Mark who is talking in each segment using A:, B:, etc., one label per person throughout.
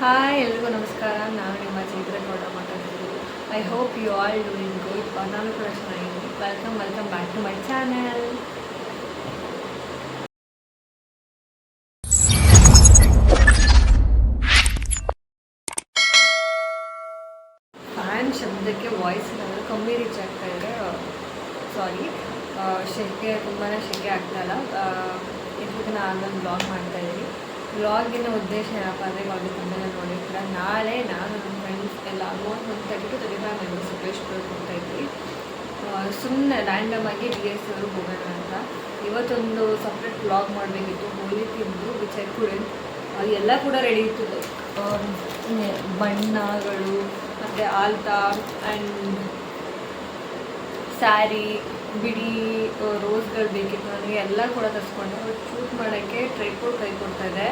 A: Hi ಎಲ್ರಿಗೂ ನಮಸ್ಕಾರ. ನಾನು ನಿಮ್ಮ ಚೈತ್ರ ಗೌಡ ಮಾತಾಡ್ತಿದ್ದೀನಿ. I hope you all doing good. ನಾನು ಕೂಡ ಚೆನ್ನಾಗಿದ್ದೀನಿ. Welcome back to my channel. Fan ಶಬ್ದಕ್ಕೆ ವಾಯ್ಸ್ ಕಮ್ಮಿ ರೀಚ್ ಆಗ್ತಾ ಇದೆ. ಸಾರಿ, ಶೆಕೆ ತುಂಬಾ ಶೆಕೆ ಆಗ್ತಾಯಿಲ್ಲ. ಇದಕ್ಕೆ ನಾನು ಬ್ಲಾಗ್ ಮಾಡ್ತಾಯಿದ್ದೀನಿ. ವ್ಲಾಗಿನ ಉದ್ದೇಶ ಏನಪ್ಪ ಅಂದರೆ, ಇವಾಗ ತುಂಬಾ ನೋಡಿರ್ತೀರ, ನಾಳೆ ನಾನು ನನ್ನ ಫ್ರೆಂಡ್ಸ್ ಎಲ್ಲ ಆಲ್ಮೋಸ್ಟ್ ಒಂದು 30 to 35 ಮೆಂಬರ್ಸ್ ಸಕಲೇಶ್ಪುರಕ್ಕೆ ಹೋಗ್ತಾ ಇದ್ವಿ. ಸುಮ್ಮನೆ ರ್ಯಾಂಡಮ್ ಆಗಿ BS ಅವರು ಹೋಗೋಣ ಅಂತ. ಇವತ್ತೊಂದು ಸಪ್ರೇಟ್ ವ್ಲಾಗ್ ಮಾಡಬೇಕಿತ್ತು. ಹೋಲಿ ತಿಂದು ವಿಚ್ ಐ ಕುಡೆಂಟ್. ಎಲ್ಲ ಕೂಡ ರೆಡಿ ಇತ್ತು. ಬಣ್ಣಗಳು ಮತ್ತು ಆಲ್ತಾ ಆ್ಯಂಡ್ ಸ್ಯಾರಿ, ಬಿಡಿ ರೋಸ್ಗಳು ಬೇಕಿತ್ತು ನನಗೆ. ಎಲ್ಲ ಕೂಡ ತರಿಸ್ಕೊಂಡೆ. ಬಟ್ ಶೂಟ್ ಮಾಡೋಕ್ಕೆ ಟ್ರೈಪೋಡ್ ಕೈ ಕೊಡ್ತಾಯಿದೆ.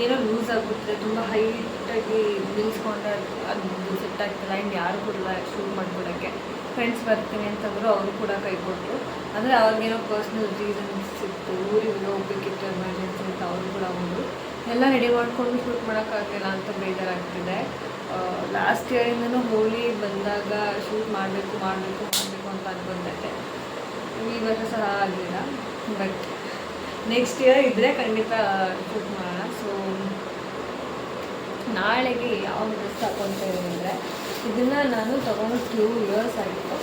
A: ಏನೋ ಲೂಸ್ ಆಗುತ್ತೆ, ತುಂಬ ಹೈಟಾಗಿ ನಿಲ್ಲಿಸ್ಕೊಂಡ್ರೆ ಅದು ಸೆಟ್ ಆಗ್ತಿಲ್ಲ. ಆ್ಯಂಡ್ ಯಾರು ಕೊಡಲ್ಲ ಶೂಟ್ ಮಾಡಿಕೊಡೋಕ್ಕೆ. ಫ್ರೆಂಡ್ಸ್ ಬರ್ತೀನಿ ಅಂತಂದರು, ಅವರು ಕೂಡ ಕೈ ಕೊಟ್ಟರು. ಅಂದರೆ ಅವ್ರಿಗೇನೋ ಪರ್ಸ್ನಲ್ ರೀಸನ್ಸ್ ಇತ್ತು, ಊರಿಗೆ ಹೋಗ್ಬೇಕಿತ್ತು ಎಮರ್ಜೆನ್ಸಿ ಅಂತ ಅವರು ಕೂಡ ಹೋದರು. ಎಲ್ಲ ರೆಡಿ ಮಾಡಿಕೊಂಡು ಶೂಟ್ ಮಾಡೋಕ್ಕಾಗಲಿಲ್ಲ ಅಂತ ಬೇಜಾರಾಗ್ತಿದೆ. ಲಾಸ್ಟ್ ಇಯರಿಂದನೂ ಹೋಲಿ ಬಂದಾಗ ಶೂಟ್ ಮಾಡಬೇಕು ಅಂತ ಅನ್ಕೊಂತೈತೆ. ಈ ವರ್ಷ ಸಹ ಆಗಲಿಲ್ಲ. ಬಟ್ ನೆಕ್ಸ್ಟ್ ಇಯರ್ ಇದ್ದರೆ ಖಂಡಿತ ಶೂಟ್ ಮಾಡೋಣ. ಸೊ ನಾಳೆಗೆ ಯಾವ ಡ್ರೆಸ್ ಹಾಕ್ಕೊತಾ ಇದ್ದೀನಿ ಅಂದರೆ, ಇದನ್ನು ನಾನು ತೊಗೊಂಡು 2 years ಆಗಿತ್ತು.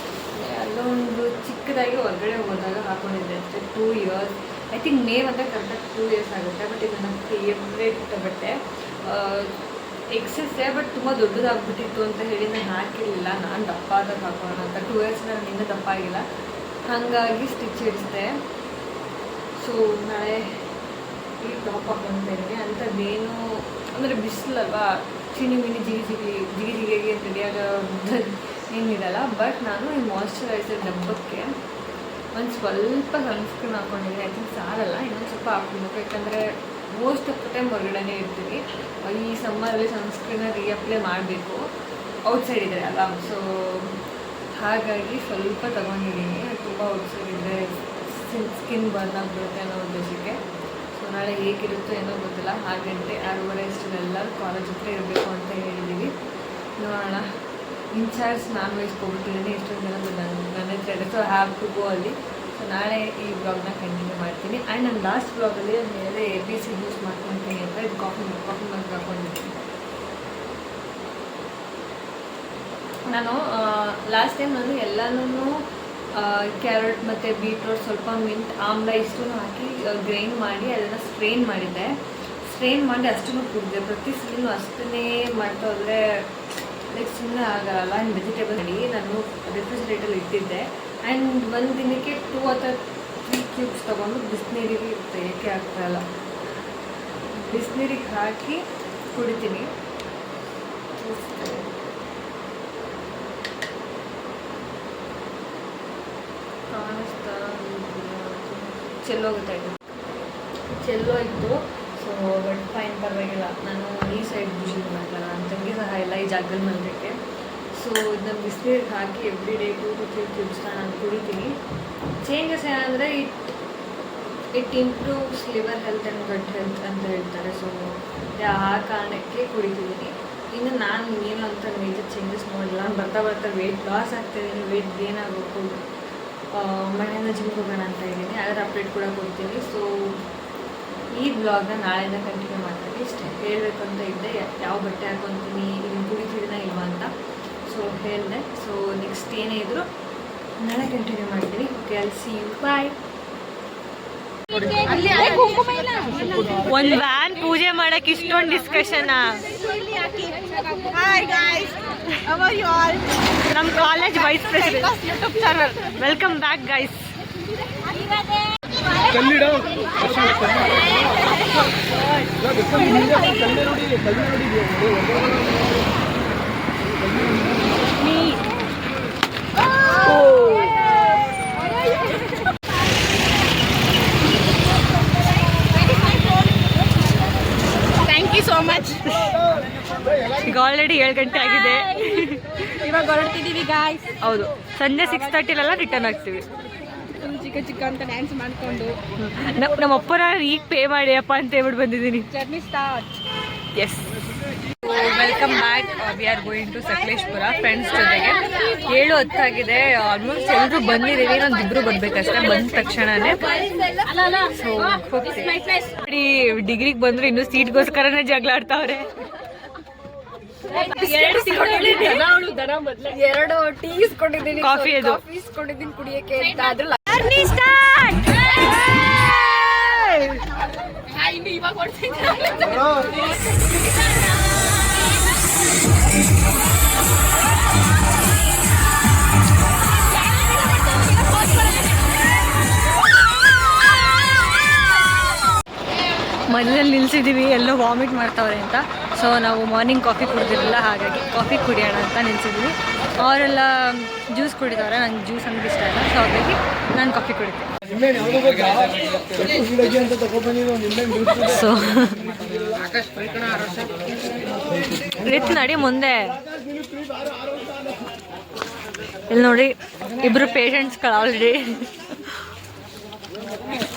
A: ಅಲ್ಲೊಂದು ಚಿಕ್ಕದಾಗಿ ಹೊರಗಡೆ ಹೋದಾಗ ಹಾಕ್ಕೊಂಡಿದ್ದೆ ಅಷ್ಟೇ. 2 years ಐ ಥಿಂಕ್ ಮೇ ಅಂತ ಕರೆಕ್ಟಾಗಿ 2 years ಆಗುತ್ತೆ. ಬಟ್ ಇದು ನನ್ನ ಫೇವ್ರೇಟ್ ಬಟ್ಟೆ. ಎಕ್ಸಸ್ಸೇ, ಬಟ್ ತುಂಬ ದೊಡ್ಡದಾಗ್ಬಿಟ್ಟಿತ್ತು ಅಂತ ಹೇಳಿ ನಾನು ಹಾಕಿರಲಿಲ್ಲ. ನಾನು ದಪ್ಪ ಆದಾಗ ಹಾಕೋಣ ಅಂತ. 2 years ನಾನು ಇನ್ನೂ ದಪ್ಪ ಆಗಿಲ್ಲ, ಹಾಗಾಗಿ ಸ್ಟಿಚ್ ಇಡಿಸಿದೆ. ಸೊ ನಾಳೆ ಈ ಟಾಪ್ ಹಾಕ್ಕೊತಾ ಇದ್ದೀನಿ. ಅಂಥದ್ದೇನು ಅಂದರೆ ಬಿಸಿಲಲ್ವಾ, ಚಿನಿ ಮಿನಿ ಜಿಗಿಜಿಗೆ ರೆಡಿಯಾಗೋ ಏನಿರಲ್ಲ. ಬಟ್ ನಾನು ಈ ಮಾಯ್ಶ್ಚರೈಸರ್ ಡಬ್ಬಕ್ಕೆ ಒಂದು ಸ್ವಲ್ಪ ಸನ್ಸ್ಕ್ರೀನ್ ಹಾಕ್ಕೊಂಡಿದ್ದೀನಿ. ಐ ಥಿಂಕ್ ಸಾರಲ್ಲ, ಇನ್ನೊಂದು ಸ್ವಲ್ಪ ಹಾಕ್ಕೊಬೇಕು. ಯಾಕಂದರೆ ಮೋಸ್ಟ್ ಆಫ್ ದ ಟೈಮ್ ಹೊರಗಡೆನೇ ಇರ್ತೀವಿ. ಈ ಸಮ್ಮರಲ್ಲಿ ಸನ್ಸ್ಕ್ರೀನ ರೀಅಪ್ಲೈ ಮಾಡಬೇಕು, ಔಟ್ಸೈಡ್ ಇದ್ದರೆ ಅಲ್ಲ. ಸೊ ಹಾಗಾಗಿ ಸ್ವಲ್ಪ ತೊಗೊಂಡಿದ್ದೀನಿ. ತುಂಬ ಔಟ್ಸೈಡ್ ಇದ್ದರೆ ಸ್ಕಿನ್ ಬರ್ನ್ ಆಗಿಬಿಡುತ್ತೆ ಅನ್ನೋ ಉದ್ದೇಶಕ್ಕೆ. ಸೊ ನಾಳೆ ಹೇಗಿರುತ್ತೋ ಏನೋ ಗೊತ್ತಿಲ್ಲ. 6 ಗಂಟೆ 6:30 ಅಷ್ಟರಲ್ಲೆಲ್ಲರೂ ಕಾಲೇಜ್ ಹತ್ರ ಇರಬೇಕು ಅಂತ ಹೇಳಿದ್ದೀವಿ. ನೋಡೋಣ. ಇನ್ಚಾರ್ಜ್ ನಾನ್ ವೆಜ್ ಹೋಗ್ಬಿಟ್ಟಿದ್ದೀನಿ. ಎಷ್ಟೊಂದು ಜನ ನನ್ನ ಹತ್ರ. ಸೊ ಹ್ಯಾವ್ ಟು ಗೋ ಅಲ್ಲಿ. ಸೊ ನಾಳೆ ಈ ಬ್ಲಾಗ್ನ ಕಂಟಿನ್ಯೂ ಮಾಡ್ತೀನಿ. ಆ್ಯಂಡ್ ನಾನು ಲಾಸ್ಟ್ ಬ್ಲಾಗಲ್ಲಿ ಮೇಲೆ ABC ಯೂಸ್ ಮಾಡ್ಕೊತೀನಿ ಅಂತ ಇದು ಕಾಫಿ ಮಗ್ ಹಾಕ್ಕೊಂಡಿದ್ದೀನಿ. ನಾನು ಲಾಸ್ಟ್ ಟೈಮ್ ನಾನು ಎಲ್ಲನೂ ಕ್ಯಾರೆಟ್ ಮತ್ತು ಬೀಟ್ರೋಟ್, ಸ್ವಲ್ಪ ಮಿಂಟ್, ಆಮ್ಲ ಇಷ್ಟೂ ಹಾಕಿ ಗ್ರೈಂಡ್ ಮಾಡಿ ಅದನ್ನು ಸ್ಟ್ರೈನ್ ಮಾಡಿದ್ದೆ. ಸ್ಟ್ರೈನ್ ಮಾಡಿ ಅಷ್ಟನ್ನು ಕುಡಿದೆ. ಪ್ರತಿ ಸಲೂ ಅಷ್ಟನ್ನೇ ಮಾಡ್ತಾ ಹೋದರೆ ಲೈಕ್ ಸುಮ್ಮನೆ ಆಗಲ್ಲ. ಆ್ಯಂಡ್ ವೆಜಿಟೇಬಲ್ ರೆಡಿ ನಾನು ರೆಫ್ರಿಜರೇಟರಲ್ಲಿ ಇಟ್ಟಿದ್ದೆ. ಆ್ಯಂಡ್ ಒಂದು ದಿನಕ್ಕೆ 2 ಅಥವಾ 3 ಕ್ಯೂಬ್ಸ್ ತೊಗೊಂಡು ಬಿಸಿನೀರಿಗೆ ತೆಗೆಯೋಕ್ಕೆ ಆಗ್ತಾಯಿಲ್ಲ. ಬಿಸಿನೀರಿಗೆ ಹಾಕಿ ಕುಡಿತೀನಿ. ಕಾಣಿಸ್ತಾ ಚೆಲ್ಲೋಗುತ್ತೆ, ಚೆಲ್ಲೋಯ್ತು. ಸೊ ಬಟ್ ಫೈನ್, ಪರವಾಗಿಲ್ಲ. ನಾನು ಈ ಸೈಡ್ ಯೂಸ್ ಮಾಡಲ್ಲ. ನನ್ನ ತಂಗಿ ಸಹ ಇಲ್ಲ ಈ ಜಾಗದಲ್ಲಿ ಮಲಗಕ್ಕೆ. ಸೊ ಇದನ್ನ ಬಿಸಿನೀರಿಗೆ ಹಾಕಿ ಎವ್ರಿ ಡೇ 2 to 3 ಕ್ಯೂಬ್ಸ್ನ ನಾನು ಕುಡಿತೀನಿ. ಚೇಂಜಸ್ ಏನಂದರೆ it improves liver health and gut health ಅಂತ ಹೇಳ್ತಾರೆ. ಸೊ ಆ ಕಾರಣಕ್ಕೆ ಕುಡಿತಿದ್ದೀನಿ. ಇನ್ನು ನಾನು ಏನು ಅಂತ ಮೇಜರ್ ಚೇಂಜಸ್ ನೋಡಿಲ್ಲ. ನಾನು ಬರ್ತಾ ವೆಯ್ಟ್ ಲಾಸ್ ಆಗ್ತಾಯಿದ್ದೀನಿ, ವೆಯ್ಟ್ ಗೇನ್ ಆಗಬೇಕು. ಮನೆಯಿಂದ ಜಿಮ್ಗೆ ಹೋಗೋಣ ಅಂತ ಇದ್ದೀನಿ. ಅದರ ಅಪ್ಡೇಟ್ ಕೂಡ ಕೊಡ್ತೀನಿ. ಸೊ ಈ ಬ್ಲಾಗ್ನ ನಾಳೆಯಿಂದ ಕಂಟಿನ್ಯೂ ಮಾಡ್ತೀನಿ. ಇಷ್ಟೇ ಹೇಳಬೇಕು ಅಂತ ಇದ್ದೆ. ಯಾವ ಬಟ್ಟೆ ಹಾಕ್ಕೊತೀನಿ, ಇದನ್ನು ಕುಡಿತಿದ್ದೀನ ಇಲ್ವಾ ಅಂತ. ಸೊ ಹೇಳಿದೆ. ಸೊ ನೆಕ್ಸ್ಟ್ ಏನೇ ಇದ್ದರೂ ನಾಳೆ ಕಂಟಿನ್ಯೂ ಮಾಡ್ತೀನಿ. ಓಕೆ, ಅಲ್ಲಿ ಸಿ ಯು, ಬಾಯ್. ಒಂದು ವ್ಯಾನ್ ಪೂಜೆ ಮಾಡಕ್ಕೆ ಇಷ್ಟೊಂದು ಡಿಸ್ಕಷನ್. ನಮ್ಮ college vice president YouTube channel. Welcome back guys.
B: Thank you so much.
A: ಈಗ ಆಲ್ರೆಡಿ 7 ಗಂಟೆ ಆಗಿದೆ.
B: ಇವಾಗ ಹೊರಡ್ತಿದ್ದೀವಿ ಗಾಯ್ಸ್.
A: ಹೌದು, ಸಂಜೆ 6:30 ರಿಟರ್ನ್ ಆಗ್ತೀವಿ.
B: ಚಿಕ್ಕ ಅಂತ ಡ್ಯಾನ್ಸ್ ಮಾಡ್ಕೊಂಡು
A: ನಮ್ಮ ಅಪ್ಪನ ಈಗ ಪೇ ಮಾಡಿ ಅಪ್ಪ ಅಂತ ಹೇಳ್ಬಿಟ್ಟು ಬಂದಿದ್ದೀನಿ.
B: Journey start.
A: Yes. Welcome back. We are going to Sakleshpur friends ಜೊತೆಗೆ. 7:10 ಆಲ್ಮೋಸ್ಟ್ ಎಲ್ಲರೂ ಬಂದಿದ್ದೀವಿ, ಇನ್ನೊಂದಿಬ್ರು ಬರ್ಬೇಕಷ್ಟೇ. ಬಂದ ತಕ್ಷಣನೇ ಸೊ ಹೋಗ್ತೀವಿ. ಡಿಗ್ರಿಗೆ ಬಂದ್ರು ಇನ್ನೂ ಸೀಟ್ಗೋಸ್ಕರನೇ ಜಗಳ ಆಡ್ತಾವ್ರೆ.
B: 2 ಟೀ ಇಸ್ಕೊಂಡಿದ್ದೀನಿ,
A: ಕಾಫಿ ಅದು
B: ಇಸ್ಕೊಂಡಿದ್ದೀನಿ ಕುಡಿಯಕ್ಕೆ ಅಂತ. ಆದ್ರೂ ಇವಾಗ
A: ಮಧ್ಯದಲ್ಲಿ ನಿಲ್ಸಿದ್ದೀವಿ, ಎಲ್ಲೋ ವಾಮಿಟ್ ಮಾಡ್ತಾವ್ರೆ ಅಂತ. ಸೊ ನಾವು ಮಾರ್ನಿಂಗ್ ಕಾಫಿ ಕುಡಿದಿರಲಿಲ್ಲ, ಹಾಗಾಗಿ ಕಾಫಿ ಕುಡಿಯೋಣ ಅಂತ ನಿಲ್ಸಿದ್ದೀವಿ. ಅವರೆಲ್ಲ ಜ್ಯೂಸ್ ಕುಡಿದವ್ರೆ, ನಂಗೆ ಜ್ಯೂಸ್ ಅಂದ್ರೆ ಇಷ್ಟ ಇಲ್ಲ. ಸೊ ಹಾಗಾಗಿ ನಾನು ಕಾಫಿ ಕುಡಿತೀನಿ. ಸೊ ರಿತ್ ನಡಿ ಮುಂದೆ. ಇಲ್ಲಿ ನೋಡಿ ಇಬ್ರು ಪೇಷಂಟ್ಸ್ಗಳು ಆಲ್ರೆಡಿ.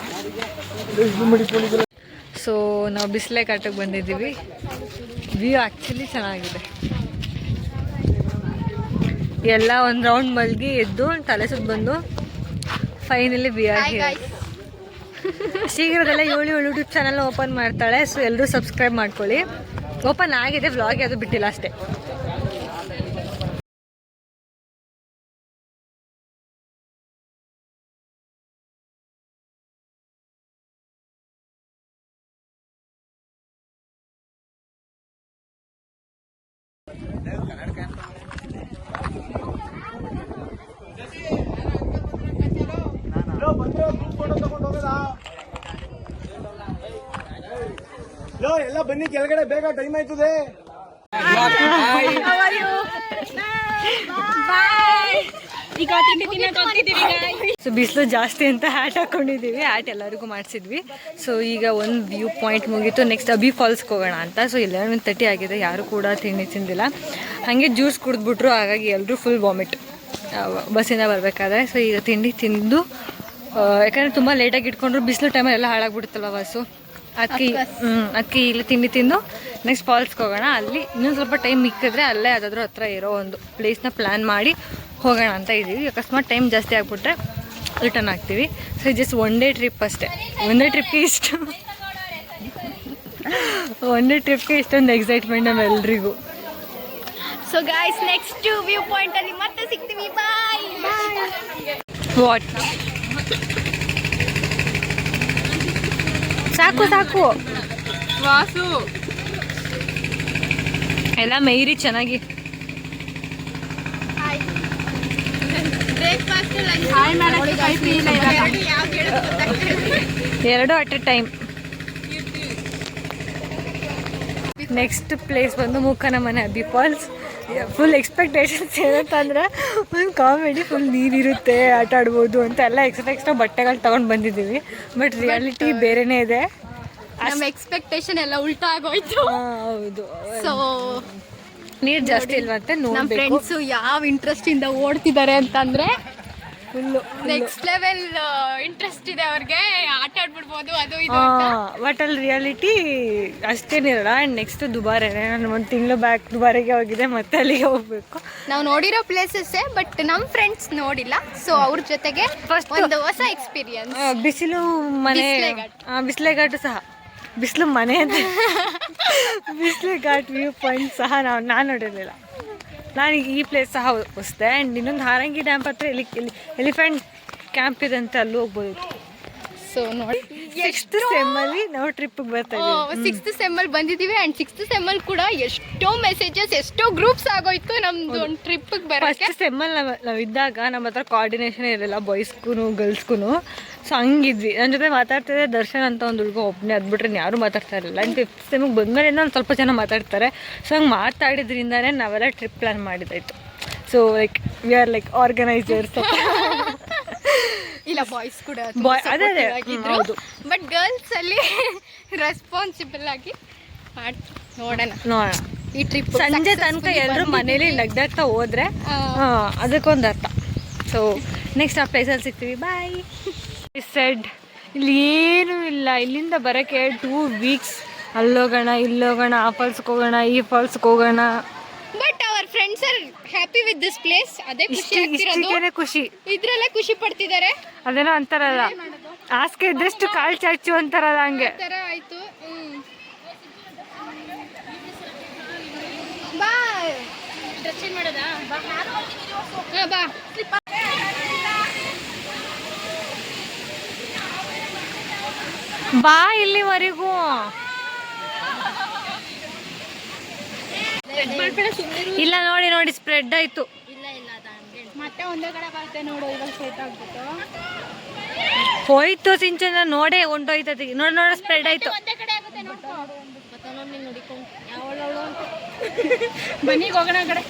A: ಸೊ ನಾವು ಬಿಸಿಲೆ ಘಾಟಕ್ಕೆ ಬಂದಿದ್ದೀವಿ. ವ್ಯೂ ಆ್ಯಕ್ಚುಲಿ ಚೆನ್ನಾಗಿದೆ. ಎಲ್ಲ ಒಂದು ರೌಂಡ್ ಮಲ್ಗಿ ಎದ್ದು ತಲೆ ಸುತ್ತ ಬಂದು ಫೈನಲಿ ವಿ ಆರ್ ಹಿಯರ್. ಶೀಘ್ರದಲ್ಲೇ 7 ಯೂಟ್ಯೂಬ್ ಚಾನಲ್ ಓಪನ್ ಮಾಡ್ತಾಳೆ. ಸೊ ಎಲ್ಲರೂ ಸಬ್ಸ್ಕ್ರೈಬ್ ಮಾಡ್ಕೊಳ್ಳಿ. ಓಪನ್ ಆಗಿದೆ, ವ್ಲಾಗ್ ಯಾವುದು ಬಿಟ್ಟಿಲ್ಲ ಅಷ್ಟೇ.
C: ಎಲ್ಲ ಬನ್ನಿ ಕೆಳಗಡೆ, ಬೇಗ ಟೈಮ್ ಆಯ್ತದೆ.
B: ಈಗ ತಿಂಡಿ ತಿನ್ನಕ್ಕೆ ಹೋಗ್ತಿದ್ದೀವಿ.
A: ಸೊ ಬಿಸಿಲು ಜಾಸ್ತಿ ಅಂತ ಹ್ಯಾಟ್ ಹಾಕೊಂಡಿದ್ದೀವಿ. ಹ್ಯಾಟ್ ಎಲ್ಲರಿಗೂ ಮಾಡಿಸಿದ್ವಿ. ಸೊ ಈಗ ಒಂದು ವ್ಯೂ ಪಾಯಿಂಟ್ ಮುಗೀತು. ನೆಕ್ಸ್ಟ್ ಅಬಿ ಫಾಲ್ಸ್ಗೆ ಹೋಗೋಣ ಅಂತ. ಸೊ 11:30 ಆಗಿದೆ, ಯಾರು ಕೂಡ ತಿಂಡಿ ತಿಂದಿಲ್ಲ. ಹಾಗೆ ಜ್ಯೂಸ್ ಕುಡಿದ್ಬಿಟ್ರು, ಹಾಗಾಗಿ ಎಲ್ಲರೂ ಫುಲ್ ವಾಮಿಟ್ ಬಸ್ಸಿಂದ ಬರಬೇಕಾದ್ರೆ. ಸೊ ಈಗ ತಿಂಡಿ ತಿಂದು, ಯಾಕಂದರೆ ತುಂಬ ಲೇಟಾಗಿ ಇಟ್ಕೊಂಡ್ರು, ಬಿಸಿಲು ಟೈಮಲ್ಲಿ ಎಲ್ಲ ಹಾಳಾಗ್ಬಿಡುತ್ತಲ್ಲ ಬಸ್ಸು. ಅದಕ್ಕೆ ಇಲ್ಲಿ ತಿಂಡಿ ತಿಂದು ನೆಕ್ಸ್ಟ್ ಫಾಲ್ಸ್ಗೆ ಹೋಗೋಣ. ಅಲ್ಲಿ ಇನ್ನೊಂದು ಸ್ವಲ್ಪ ಟೈಮ್ ಮಿಕ್ಕಿದ್ರೆ ಅಲ್ಲೇ ಯಾವುದಾದ್ರೂ ಹತ್ರ ಇರೋ ಒಂದು ಪ್ಲೇಸ್ನ ಪ್ಲ್ಯಾನ್ ಮಾಡಿ ಹೋಗೋಣ ಅಂತ ಇದ್ದೀವಿ. ಅಕಸ್ಮಾತ್ ಟೈಮ್ ಜಾಸ್ತಿ ಆಗಿಬಿಟ್ರೆ ರಿಟರ್ನ್ ಆಗ್ತೀವಿ. So just one day trip ಅಷ್ಟೇ. ಒನ್ ಡೇ ಟ್ರಿಪ್ಗೆ ಇಷ್ಟೊಂದು ಎಕ್ಸೈಟ್ಮೆಂಟ್ ನಮ್ಮೆಲ್ರಿಗೂ.
B: So guys, next view point ಅಲ್ಲಿ ಮತ್ತೆ ಸಿಗ್ತೀವಿ. ಬಾಯ್
A: ವಾಟ್ ಸಾಕು ಸಾಕು
B: ವಾಸು
A: ಎಲ್ಲ ಮೈರಿ ಚೆನ್ನಾಗಿ. ಎರಡು at A time. Next place ಬಂದು ಮೂಕನ ಮನೆ ಅಬ್ಬಿ ಫಾಲ್ಸ್. ಫುಲ್ ಎಕ್ಸ್ಪೆಕ್ಟೇಷನ್ಸ್ ಏನಂತಂದರೆ ಒಂದು ಕಾಮಿಡಿ, ಫುಲ್ ನೀರಿರುತ್ತೆ, ಆಟ ಆಡ್ಬೋದು ಅಂತ ಎಲ್ಲ ಎಕ್ಸ್ಟ್ರಾ ಬಟ್ಟೆಗಳು ತೊಗೊಂಡು ಬಂದಿದ್ದೀವಿ. ಬಟ್ ರಿಯಾಲಿಟಿ ಬೇರೆನೇ ಇದೆ.
B: ನಮ್ಮ ಎಕ್ಸ್ಪೆಕ್ಟೇಷನ್ ಎಲ್ಲ ಉಲ್ಟಾ ಆಗೋಯ್ತು.
A: ಹೌದು,
B: ಸೊ
A: ನೀರು ಜಾಸ್ತಿ ಇಲ್ವಂತೆ.
B: ನಮ್ಮ ಫ್ರೆಂಡ್ಸು ಯಾವ ಇಂಟ್ರೆಸ್ಟ್ ಇಂದ ಓಡ್ತಿದ್ದಾರೆ ಅಂತಂದ್ರೆ
A: ಫುಲ್ಲು
B: ನೆಕ್ಸ್ಟ್ ಲೆವೆಲ್ ಇಂಟ್ರೆಸ್ಟ್ ಇದೆ ಅವ್ರಿಗೆ. ಆಟ ಆಡ್ಬಿಡ್ಬೋದು ಅದು ಇದು.
A: ಬಟ್ ಅಲ್ಲಿ ರಿಯಾಲಿಟಿ ಅಷ್ಟೇನಿರಲ್ಲ. ಆ್ಯಂಡ್ ನೆಕ್ಸ್ಟ್ ದುಬಾರೆನೆ. ನಾನು ಒಂದು ತಿಂಗಳು ಬ್ಯಾಕ್ ದುಬಾರಿಗೆ ಹೋಗಿದೆ, ಮತ್ತೆ ಅಲ್ಲಿಗೆ ಹೋಗ್ಬೇಕು.
B: ನಾವು ನೋಡಿರೋ ಪ್ಲೇಸಸ್ಸೇ, ಬಟ್ ನಮ್ಮ ಫ್ರೆಂಡ್ಸ್ ನೋಡಿಲ್ಲ. ಸೊ ಅವ್ರ ಜೊತೆಗೆ ಒಂದು ಹೊಸ ಎಕ್ಸ್ಪೀರಿಯನ್ಸ್.
A: ಬಿಸಿಲು ಮನೆ, ಬಿಸಿಲೆ ಘಾಟು ಸಹ, ಬಿಸಿಲು ಮನೆ ಅಂತ ಬಿಸಿಲೆ ಘಾಟ್ ವ್ಯೂ ಪಾಯಿಂಟ್ ಸಹ ನಾನು ನೋಡಿರಲಿಲ್ಲ. ನಾನು ಈ ಪ್ಲೇಸ್ ಸಹ ಹೊಸ್ದೆ. ಆ್ಯಂಡ್ ಇನ್ನೊಂದು ಹಾರಂಗಿ ಡ್ಯಾಮ್ ಹತ್ರ ಎಲಿಫೆಂಟ್ ಕ್ಯಾಂಪ್ ಇದೆ ಅಂತ ಅಲ್ಲಿ ಹೋಗ್ಬೋದಿತ್ತು.
B: ಸೊ ನೋಡಿ,
A: 6th ಸೆಮ್ಮಲ್ಲಿ ನಾವು ಟ್ರಿಪ್ಪಿಗೆ ಬರ್ತಾ ಇದ್ದೀವಿ.
B: 6th ಸೆಮ್ಮಲ್ಲಿ ಬಂದಿದ್ದೀವಿ. ಆ್ಯಂಡ್ 6th ಸೆಮ್ಮಲ್ಲಿ ಕೂಡ ಎಷ್ಟೋ ಮೆಸೇಜಸ್, ಎಷ್ಟೋ ಗ್ರೂಪ್ಸ್ ಆಗೋಯ್ತು ನಮ್ದು ಒಂದು ಟ್ರಿಪ್ಪಿಗೆ ಬರೋಕ್ಕೆ.
A: ಫಸ್ಟ್ ಸೆಮ್ಮಲ್ಲಿ ನಾವು ಇದ್ದಾಗ ನಮ್ಮ ಹತ್ರ ಕೋಆರ್ಡಿನೇಷನ್ ಇರಲಿಲ್ಲ, ಬಾಯ್ಸ್ಗೂ ಗರ್ಲ್ಸ್ಗೂ. ಸೊ ಹಂಗಿದ್ವಿ. ನನ್ನ ಜೊತೆ ಮಾತಾಡ್ತಿದ್ದೆ ದರ್ಶನ್ ಅಂತ ಒಂದು ಹುಡುಗ ಒಬ್ಬನೇ, ಅದು ಬಿಟ್ರೆ ಯಾರೂ ಮಾತಾಡ್ತಾ ಇರಲಿಲ್ಲ. ಆ್ಯಂಡ್ 5th ಸೆಮ್ಮಿಗೆ ಬಂದಮೇಲೆ ಒಂದು ಸ್ವಲ್ಪ ಜನ ಮಾತಾಡ್ತಾರೆ. ಸೊ ಹಂಗೆ ಮಾತಾಡಿದ್ರಿಂದನೇ ನಾವೆಲ್ಲ ಟ್ರಿಪ್ ಪ್ಲ್ಯಾನ್ ಮಾಡಿದ್ದಾಯಿತು. So like we are like organisers.
B: ಇಲ್ಲ, ಬಾಯ್ಸ್ ಕೂಡ
A: ಅದೇ ಹೌದು.
B: ಬಟ್ ಗರ್ಲ್ಸ್ ಅಲ್ಲಿ ರೆಸ್ಪಾನ್ಸಿಬಲ್ ಆಗಿ ನೋಡೋಣ ಈ ಟ್ರಿಪ್.
A: ಸಂಜೆ ತನಕ ಎಲ್ಲರೂ ಮನೇಲಿ ನಗ್ದಾಗ್ತಾ ಹೋದ್ರೆ ಅದಕ್ಕೊಂದು ಅರ್ಥ. ಸೊ ನೆಕ್ಸ್ಟ್ ಆ ಪ್ಲೇಸಲ್ಲಿ ಸಿಗ್ತೀವಿ. ಬಾಯ್ ಸೆಡ್. ಇಲ್ಲಿ ಏನೂ ಇಲ್ಲ, ಇಲ್ಲಿಂದ ಬರೋಕ್ಕೆ 2 ವೀಕ್ಸ್ ಅಲ್ಲೋಗೋಣ ಇಲ್ಲೋಗೋಣ ಆ ಫಾಲ್ಸ್ಗೆ ಹೋಗೋಣ ಈ ಫಾಲ್ಸ್ಗೆ ಹೋಗೋಣ.
B: But our friends are happy with this place. ಅದೇ ಖುಷಿ ಆಗ್ತಿರೋದು.
A: ಇಷ್ಟಕ್ಕೇನೆ ಖುಷಿ.
B: ಇದ್ರಲ್ಲೇ ಖುಷಿ ಪಡ್ತಿದ್ದಾರೆ.
A: ಅದೇನೋ ಅಂತಾರಲ್ಲ, ಹಾಸಿಗೆ ಇದ್ದಷ್ಟು ಕಾಲು ಚಾಚು ಅಂತಾರಲ್ಲ, ಹಂಗೆ
B: ತರ ಆಯ್ತು. ಬಾ ಡ್ರೆಸ್ ಚೇಂಜ್ ಮಾಡೋದಾ? ಬಾ ಬಾ.
A: ಬಾ ಇಲ್ಲಿವರೆಗೂ. ಇಲ್ಲ ನೋಡಿ ನೋಡಿ ಸ್ಪ್ರೆಡ್ ಆಯ್ತು.
B: ಮತ್ತೆ ಒಂದೇ ಕಡೆ ಬರುತ್ತೆ ನೋಡು. ಇವಾಗ ಸೆಟ್ ಆಗ್ಬಿಟ್ಟು
A: ಹೋಯ್ತು ಸಿಂಚನ ನೋಡೇ ಹೊಂಟೋಯ್ತತಿ. ನೋಡ್ ನೋಡ ಸ್ಪ್ರೆಡ್ ಆಯ್ತು.
B: ಒಂದೇ ಕಡೆ ಆಗುತ್ತೆ ನೋಡ್ಕೊ. ಬನ್ನಿ ಹೋಗೋಣ ಆ ಕಡೆ.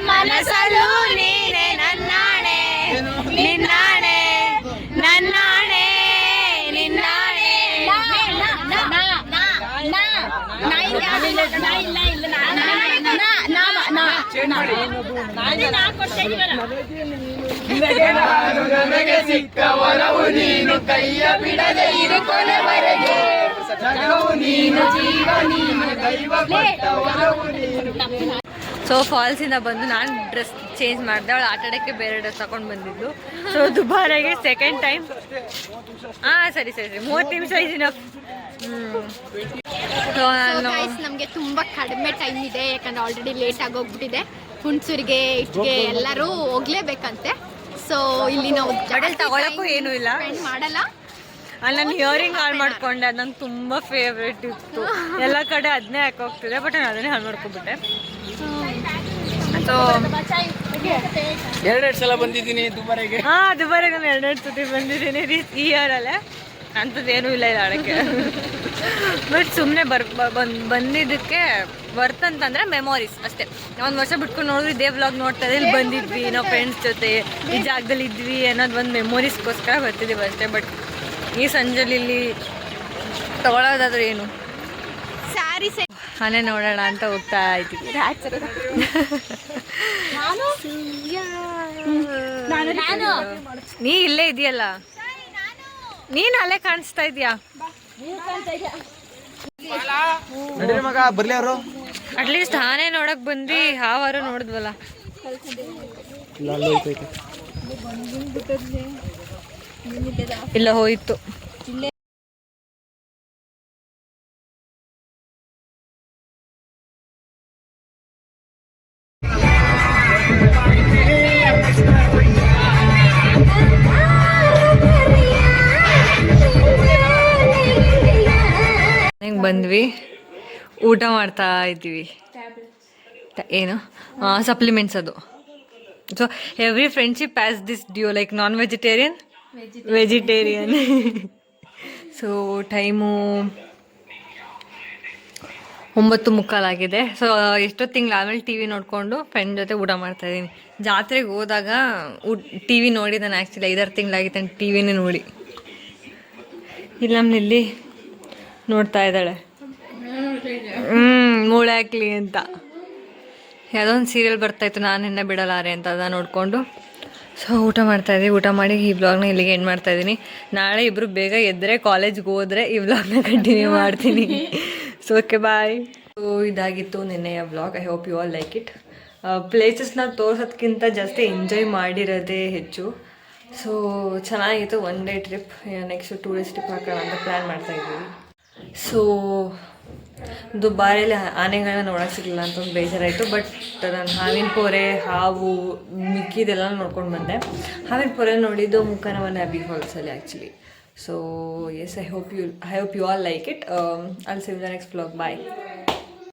A: ಮನಸಲು ನೀನೆ ನನ್ನಾಣೆ, ನಿನ್ನಾಣೆ ನನ್ನಾಣೆ, ನಿನ್ನಾಣೆ.
C: ನನಗೆ ಸಿಕ್ಕ ವರವು ನೀನು, ಕೈಯ ಬಿಡದೆ ಇರು ಕೊನೆವರೆಗೆ. ನೀನು ಜೀವ, ನೀನು ದೈವ ಕೊಟ್ಟ ವರವು ನೀನು.
A: ಸೊ ಫಾಲ್ಸಿಂದ ಬಂದು ನಾನು ಡ್ರೆಸ್ ಚೇಂಜ್ ಮಾಡಿದೆ. ಅವಳು ಆಟ ಆಡೋಕ್ಕೆ ಬೇರೆ ಡ್ರೆಸ್ ತಗೊಂಡು ಬಂದಿದ್ದು. ಸೊ ದುಬಾರಾಗಿ ಸೆಕೆಂಡ್ ಟೈಮ್. ಸರಿ 30 ನಿಮಿಷ ಇದೀನಿ. ಸೊ
B: ನಮಗೆ ತುಂಬ ಕಡಿಮೆ ಟೈಮ್ ಇದೆ, ಯಾಕಂದ್ರೆ ಆಲ್ರೆಡಿ ಲೇಟ್ ಆಗೋಗ್ಬಿಟ್ಟಿದೆ. ಹುಣಸೂರಿಗೆ ಇಟ್ಗೆ ಎಲ್ಲರೂ ಹೋಗ್ಲೇಬೇಕಂತೆ. ಸೊ ಇಲ್ಲಿ ನಾವು
A: ತಗೊಳಕ್ಕೂ ಏನೂ ಇಲ್ಲ,
B: ಮಾಡಲ್ಲ.
A: ನಾನು ಇಯರಿಂಗ್ ಹಾಳು ಮಾಡ್ಕೊಂಡೆ. ಅದು ನಂಗೆ ತುಂಬ ಫೇವ್ರೇಟ್ ಇತ್ತು. ಎಲ್ಲ ಕಡೆ ಅದನ್ನೇ ಹಾಕೋಗ್ತಿದೆ, ಬಟ್ ನಾನು ಅದನ್ನೇ ಹಾಳು ಮಾಡ್ಕೊಂಡ್ಬಿಟ್ಟೆ. ಸೊ
C: 2 ಸಲ ಬಂದಿದ್ದೀನಿ ದುಬಾರಿಗೆ.
A: ದುಬಾರಿಗೆ ನಾನು 2 ಸತಿ ಬಂದಿದ್ದೀನಿ ಈ ಇಯರಲ್ಲೇ. ಅಂಥದ್ದೇನೂ ಇಲ್ಲ ಇಲ್ಲಿ ಆಡೋಕ್ಕೆ. ಬಟ್ ಸುಮ್ಮನೆ ಬಂದಿದ್ದಕ್ಕೆ ವರ್ತ್ ಅಂತಂದರೆ ಮೆಮೊರೀಸ್ ಅಷ್ಟೇ. 1 ವರ್ಷ ಬಿಟ್ಕೊಂಡು ನೋಡಿದ್ವಿ, ಇದೇ ವ್ಲಾಗ್ ನೋಡ್ತಾ ಇದ್ದೆ, ಇಲ್ಲಿ ಬಂದಿದ್ವಿ ನಾವು ಫ್ರೆಂಡ್ಸ್ ಜೊತೆ, ಈ ಜಾಗದಲ್ಲಿ ಇದ್ವಿ ಅನ್ನೋದು ಒಂದು ಮೆಮೊರೀಸ್ಗೋಸ್ಕರ ಬರ್ತಿದ್ದೀವಿ ಅಷ್ಟೇ. ಬಟ್ ಈ ಸಂಜೆಲಿ ಇಲ್ಲಿ ತಗೊಳ್ಳೋದಾದ್ರೆ ಏನು
B: ಸ್ಯಾರಿ
A: ಆನೆ ನೋಡೋಣ ಅಂತ ಹೋಗ್ತಾ ಇದ್ದೀವಿ. ನೀ ಇಲ್ಲೇ ಇದೆಯಲ್ಲ, ನೀನು ಅಲ್ಲೇ ಕಾಣಿಸ್ತಾ ಇದೀಯಾ.
C: ಮಗ ಬರ್ಲಿ ಅವರು.
A: ಅಟ್ಲೀಸ್ಟ್ ಆನೆ ನೋಡಕ್ ಬಂದು ಹಾವಾರು ನೋಡಿದ್ವಲ್ಲ. ಇಲ್ಲ ಹೋಯ್ತು. ಬಂದ್ವಿ, ಊಟ ಮಾಡ್ತಾ ಇದ್ದೀವಿ. ಏನು ಸಪ್ಲಿಮೆಂಟ್ಸ್ ಅದು. So every friendship as this due, like non vegetarian vegetarian. So time 9:45 so ಎಷ್ಟೊತ್ತು ತಿಂಗಳಾದ್ಮೇಲೆ ಟಿ ವಿ ನೋಡಿಕೊಂಡು ಫ್ರೆಂಡ್ ಜೊತೆ ಊಟ ಮಾಡ್ತಾಯಿದ್ದೀನಿ. ಜಾತ್ರೆಗೆ ಹೋದಾಗ ಟಿ ವಿ ನೋಡಿ ನಾನು ಆ್ಯಕ್ಚುಲಿ 5-6 ತಿಂಗಳಾಗಿತ್ತು ಟಿ ವಿನೇ ನೋಡಿ. ಇಲ್ಲ ಇಲ್ಲಿ ನೋಡ್ತಾ ಇದ್ದಾಳೆ ಮೂಳೆ ಹಾಕ್ಲಿ ಅಂತ. ಯಾವುದೋ ಒಂದು ಸೀರಿಯಲ್ ಬರ್ತಾಯಿತ್ತು, ನಾನು ನಿನ್ನೆ ಬಿಡಲಾರೆ ಅಂತ, ಅದನ್ನು ನೋಡಿಕೊಂಡು ಸೊ ಊಟ ಮಾಡ್ತಾಯಿದ್ದೀವಿ. ಊಟ ಮಾಡಿ ಈ ವ್ಲಾಗ್ನ ಇಲ್ಲಿಗೆ ಎಂಡ್ ಮಾಡ್ತಾಯಿದ್ದೀನಿ. ನಾಳೆ ಇಬ್ಬರು ಬೇಗ ಎದ್ದರೆ ಕಾಲೇಜ್ಗೆ ಹೋದರೆ ಈ ವ್ಲಾಗ್ನ ಕಂಟಿನ್ಯೂ ಮಾಡ್ತೀನಿ. So okay bye. ಸೊ ಇದಾಗಿತ್ತು ನಿನ್ನೆಯ vlog. I hope you all like it. ಪ್ಲೇಸಸ್ನ ತೋರ್ಸೋದಕ್ಕಿಂತ ಜಾಸ್ತಿ ಎಂಜಾಯ್ ಮಾಡಿರೋದೇ ಹೆಚ್ಚು. ಸೊ ಚೆನ್ನಾಗಿತ್ತು. 1 day trip, next 2 days trip ಹಾಕೋಣ ಅಂತ ಪ್ಲ್ಯಾನ್ ಮಾಡ್ತಾಯಿದ್ದೀವಿ. ಸೊ ದುಬಾರಿಯಲ್ಲಿ ಆನೆಗಳನ್ನ ನೋಡೋಕ್ಕೆ ಸಿಗಲಿಲ್ಲ ಅಂತ ಒಂದು ಬೇಜಾರಾಯಿತು. ಬಟ್ ನಾನು ಹಾವಿನ ಪೊರೆ, ಹಾವು, ಮಿಕ್ಕಿದೆಲ್ಲ ನೋಡ್ಕೊಂಡು ಬಂದೆ. ಹಾವಿನ ಪೊರೆ ನೋಡಿದ್ದು ಮುಖನವನ ಅಬ್ಬಿ ಫಾಲ್ಸಲ್ಲಿ actually. So yes, I hope you all like it. I'll see you in the next vlog. Bye.